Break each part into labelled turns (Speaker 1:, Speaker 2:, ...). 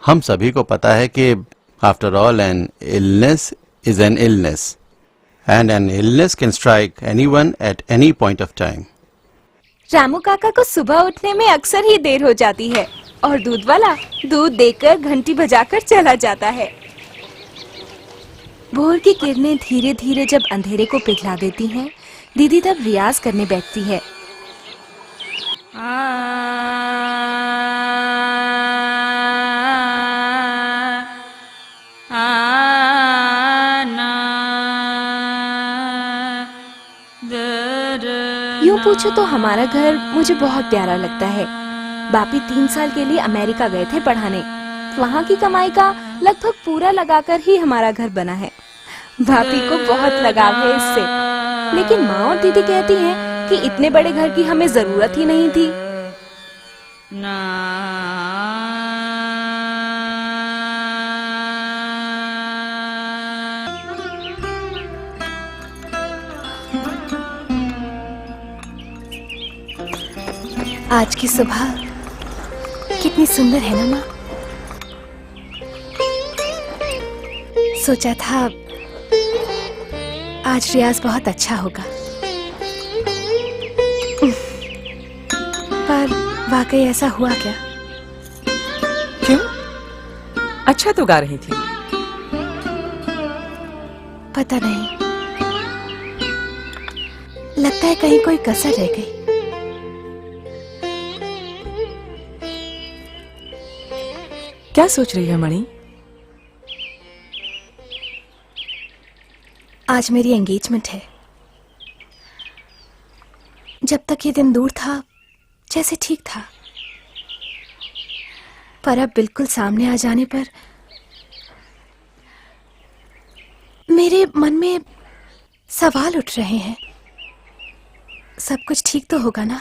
Speaker 1: हम सभी को पता है कि after all an illness is an illness and an illness can strike anyone at any point of time.
Speaker 2: Ramu काका को सुबह उठने में अक्सर ही देर हो जाती है और दूध वाला दूध देकर घंटी बजाकर चला जाता है। भोर की किरणें धीरे धीरे जब अंधेरे को पिघला देती हैं, दीदी तब रियाज करने बैठती है। यूं पूछो तो हमारा घर मुझे बहुत प्यारा लगता है। बापी 3 साल के लिए अमेरिका गए थे पढ़ाने। वहाँ की कमाई का लगभग पूरा लगाकर ही हमारा घर बना है। भाभी को बहुत लगाव है इससे, लेकिन माँ और दीदी कहती हैं कि इतने बड़े घर की हमें जरूरत ही नहीं थी। आज की सुबह कितनी सुंदर है ना माँ। सोचा था आज रियाज बहुत अच्छा होगा, पर वाकई ऐसा हुआ क्या?
Speaker 3: क्यों? अच्छा तो गा रही थी।
Speaker 2: पता नहीं, लगता है कहीं कोई कसर रह गई।
Speaker 3: क्या सोच रही है मणि?
Speaker 2: आज मेरी एंगेजमेंट है। जब तक ये दिन दूर था जैसे ठीक था, पर अब बिल्कुल सामने आ जाने पर मेरे मन में सवाल उठ रहे हैं। सब कुछ ठीक तो होगा ना?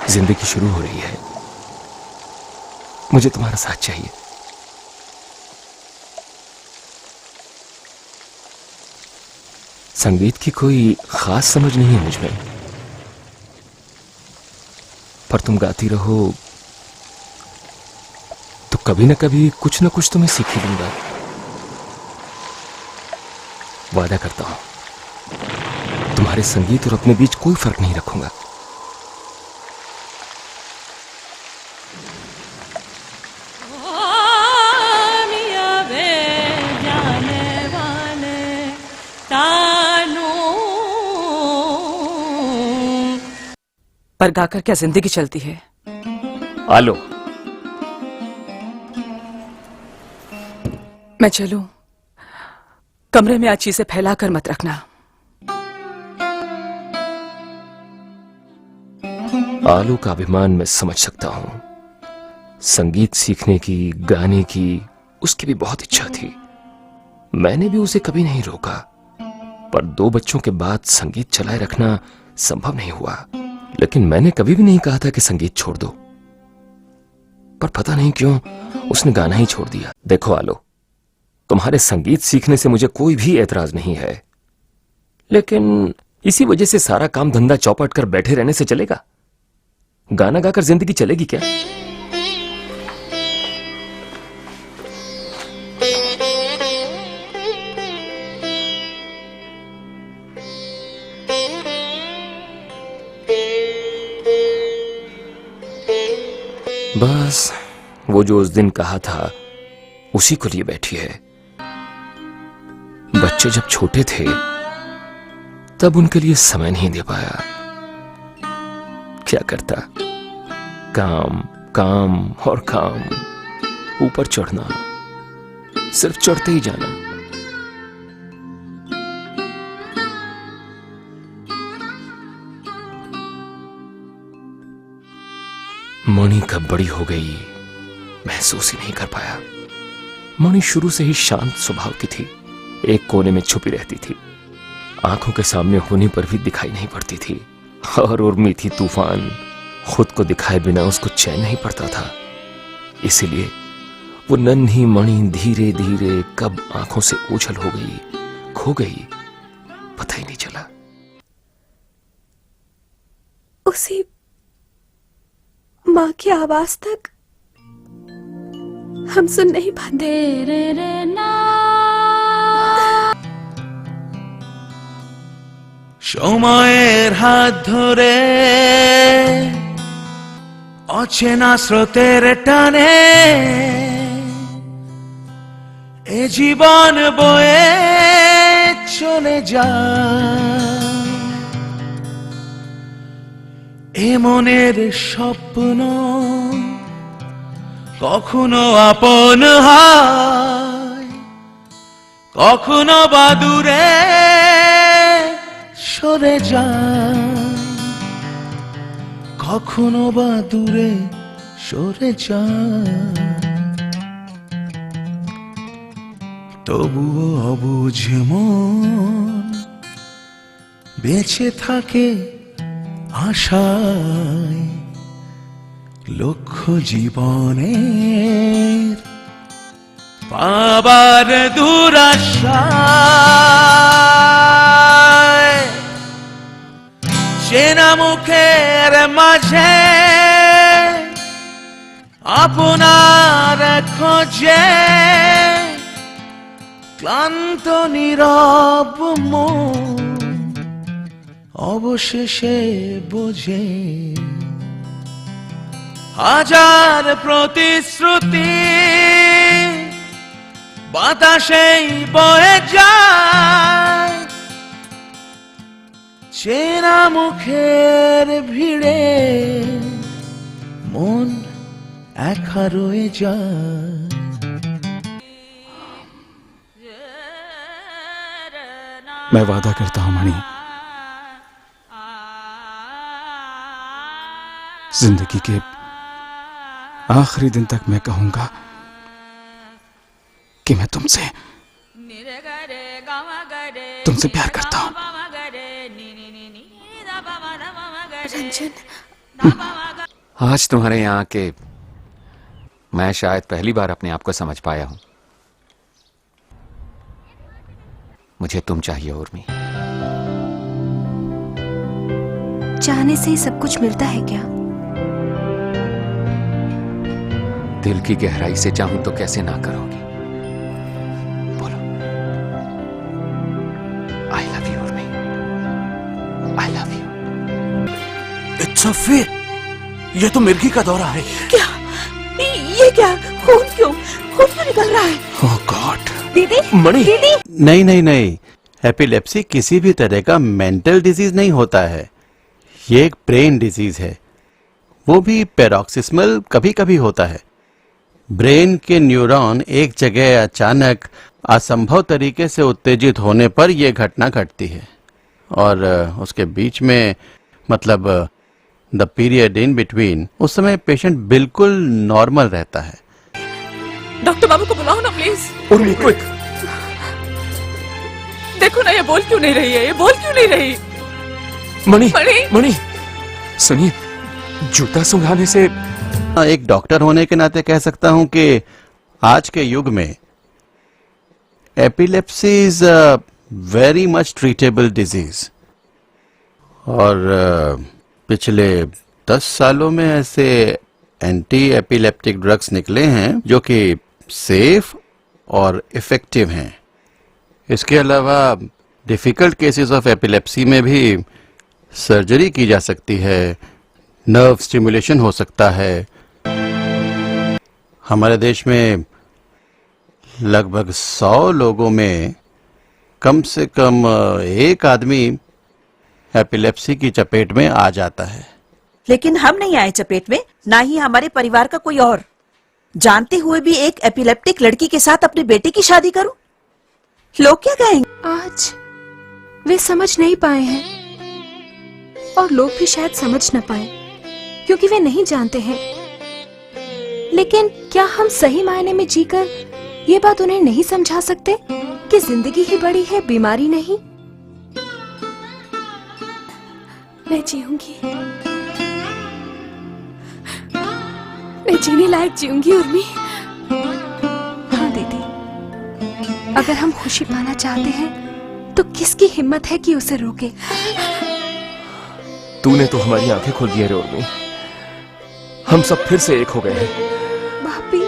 Speaker 4: जिंदगी शुरू हो रही है, मुझे तुम्हारा साथ चाहिए। संगीत की कोई खास समझ नहीं है मुझमें, पर तुम गाती रहो तो कभी ना कभी कुछ ना कुछ तो मैं सीख ही लूंगा। वादा करता हूं तुम्हारे संगीत और अपने बीच कोई फर्क नहीं रखूंगा।
Speaker 3: पर गाकर क्या जिंदगी चलती है?
Speaker 4: आलो,
Speaker 3: मैं चलूं? कमरे में आज चीजें फैलाकर मत रखना।
Speaker 4: आलू का अभिमान मैं समझ सकता हूं। संगीत सीखने की, गाने की उसकी भी बहुत इच्छा थी। मैंने भी उसे कभी नहीं रोका, पर 2 बच्चों के बाद संगीत चलाए रखना संभव नहीं हुआ। लेकिन मैंने कभी भी नहीं कहा था कि संगीत छोड़ दो, पर पता नहीं क्यों उसने गाना ही छोड़ दिया। देखो आलो, तुम्हारे संगीत सीखने से मुझे कोई भी एतराज नहीं है, लेकिन इसी वजह से सारा काम धंधा चौपट कर बैठे रहने से चलेगा? गाना गाकर जिंदगी चलेगी क्या? बस वो जो उस दिन कहा था उसी को लिए बैठी है। बच्चे जब छोटे थे तब उनके लिए समय नहीं दे पाया। क्या करता, काम काम और काम, ऊपर चढ़ना, सिर्फ चढ़ते ही जाना। मणि कब बड़ी हो गई महसूस ही नहीं कर पाया। मणि शुरू से ही शांत स्वभाव की थी, एक कोने में छुपी रहती थी, आंखों के सामने होने पर भी दिखाई नहीं पड़ती थी। और उर्मी थी तूफान, खुद को दिखाए बिना उसको चैन नहीं पड़ता था। इसीलिए वो नन्ही मणि धीरे धीरे कब आंखों से ओझल हो गई, खो गई, पता ही नहीं चला।
Speaker 2: उसी माँ की आवाज तक हम सुन नहीं पाते।
Speaker 5: সময়ের হাত ধরে অচেনা স্রোতের টানে এ জীবন বয়ে চলে যায়, এ মনের স্বপ্ন কখনো আপন হয়, কখনো বা দূরে সরে যায়, কখনো বা দূরে সরে যায়। তবুও অবুঝ মন বেঁচে থাকে আশায়, লক্ষ্য জীবনের পাবার দুরাশায়, চেনা মুখের মাঝে আপনার খোঁজে, ক্লান্ত নীরব মন অবশেষে বোঝে, হাজার প্রতিশ্রুতি বাতাসেই বয়ে যায়, চেনা মুখের ভিড়ে মন একা রয়ে যায়।
Speaker 6: मैं वादा करता हूं मणि, जिंदगी के आखिरी दिन तक मैं कहूंगा कि मैं तुमसे प्यार करता हूं।
Speaker 2: रंजन,
Speaker 7: आज तुम्हारे यहाँ आके मैं शायद पहली बार अपने आप को समझ पाया हूं। मुझे तुम चाहिए उर्मी।
Speaker 2: चाहने से ही सब कुछ मिलता है क्या?
Speaker 7: दिल की गहराई से चाहूं तो कैसे ना करोगी? बोलो। I love you Urmi, I love you.
Speaker 5: It's a fate, ये तो मिर्गी का दौरा है।
Speaker 3: क्या? ये क्या? खून क्यों निकल रहा है?
Speaker 6: ओह गॉड।
Speaker 3: दीदी,
Speaker 4: मणि,
Speaker 3: दीदी।
Speaker 1: नहीं नहीं नहीं, एपिलेप्सी किसी भी तरह का मेंटल डिजीज नहीं होता है, ये एक ब्रेन डिजीज है, वो भी पैरोक्सिस्मल कभी कभी होता है। ब्रेन के न्यूरॉन एक जगह अचानक असंभव तरीके से उत्तेजित होने पर यह घटना घटती है, और उसके बीच में मतलब द पीरियड इन बिटवीन, उस समय पेशेंट बिल्कुल नॉर्मल रहता है।
Speaker 3: डॉक्टर बाबू को बुलाओ ना प्लीज।
Speaker 4: उर्मी क्विक।
Speaker 3: देखो ना, ये बोल क्यों नहीं रही है? ये बोल क्यों नहीं रही?
Speaker 4: मणि,
Speaker 3: मणि,
Speaker 4: मणि, सुनिए, जूता सुंघाने से
Speaker 1: एक डॉक्टर होने के नाते कह सकता हूं कि आज के युग में epilepsy is a very much treatable disease, और पिछले 10 सालों में ऐसे एंटी एपिलेप्टिक ड्रग्स निकले हैं जो कि सेफ और इफेक्टिव हैं। इसके अलावा डिफिकल्ट केसेस ऑफ एपिलेप्सी में भी सर्जरी की जा सकती है, नर्व स्टिमुलेशन हो सकता है। हमारे देश में लगभग 100 लोगों में कम से कम एक आदमी एपिलेप्सी की चपेट में आ जाता है।
Speaker 8: लेकिन हम नहीं आए चपेट में, ना ही हमारे परिवार का कोई और। जानते हुए भी एक एपिलेप्टिक लड़की के साथ अपने बेटे की शादी करूं? लोग क्या कहेंगे?
Speaker 2: आज वे समझ नहीं पाए हैं, और लोग भी शायद समझ न पाए, क्योंकि वे नहीं जानते हैं। लेकिन क्या हम सही मायने में जीकर ये बात उन्हें नहीं समझा सकते कि जिंदगी ही बड़ी है, बीमारी नहीं? मैं जीऊंगी, मैं जीने लायक जीऊंगी उर्मी। हाँ दीदी, अगर हम खुशी पाना चाहते हैं तो किसकी हिम्मत है कि उसे रोके?
Speaker 4: तूने तो हमारी आंखें खोल दी है रे उर्मी। हम सब फिर से एक हो गए हैं।
Speaker 2: बापी,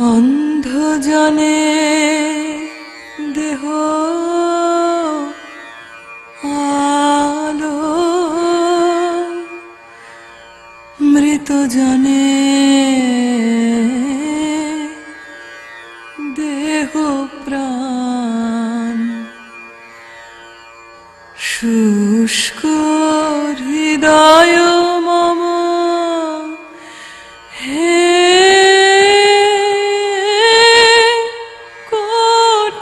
Speaker 3: अंध जाने देह आलो, मृत जाने देह प्राण, शुष्क हृदय मम हे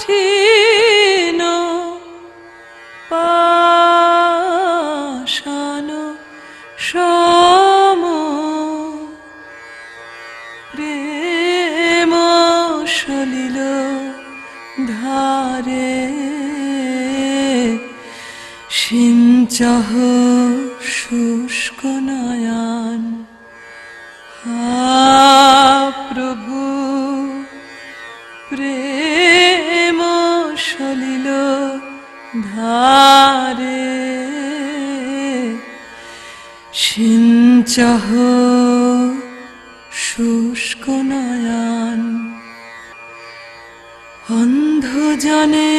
Speaker 3: কঠিন পাষাণ সম, প্রেম সলিল ধারে সিঞ্চহ শুষ্ক নয়ন। হা প্রভু প্রেম সলিল ধারে সিঞ্চহ শুষ্ক নয়ন। অন্ধ জানে